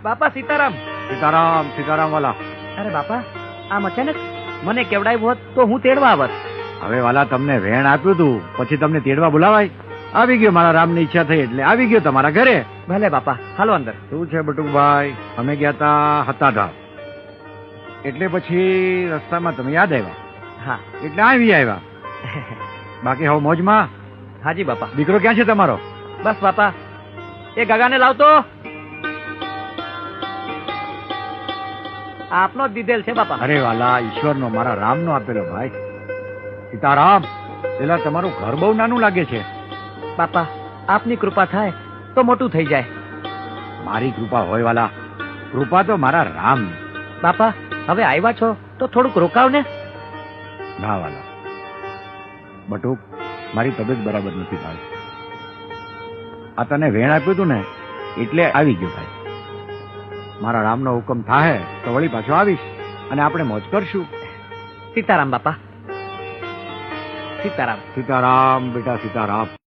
બાપા સીતારામ. સીતારામ સીતારામ વાલા. અરે બાપા, આમ અચાનક મને કેવડાવ્યું હોત તો હું તેડવા આવત. હવે વાલા તમને વેણ આપ્યું તું પછી તમને તેડવા બોલાવાય? આવી ગયો, મારા રામની ઈચ્છા થઈ એટલે આવી ગયો તમારા ઘરે. ભલે બાપા, હાલો અંદર. શું છે બટુકભાઈ? અમે ગયા તા હતાધામ એટલે પછી રસ્તામાં તમે યાદ આવ્યા હા. એટલે આવી આવ્યા. બાકી હવે મોજમાં? હાજી બાપા. દીકરો ક્યાં છે તમારો? બસ બાપા, એ ગગાને લાવતો. આપનો જ દીધેલ છે બાપા. અરે વાલા, ઈશ્વરનો મારા રામનો આપેલો ભાઈ. સીતારામ, પેલા તમારું ઘર બહુ નાનું લાગે છે. બાપા, આપની કૃપા થાય તો મોટું થઈ જાય. મારી કૃપા હોય વાલા, કૃપા તો મારા રામ. બાપા, હવે આવ્યા છો તો થોડુંક રોકાવ ને. ના વાલા, બટુક, મારી તબિયત બરાબર નથી ભાઈ. આ તને વેણ આપ્યું તું ને એટલે આવી ગયો ભાઈ. મારા રામનો હુકમ થાય તો વળી પાછો આવીશ અને આપણે મોજ કરશું. સીતારામ બાપા. સીતારામ. સીતારામ બેટા, સીતારામ.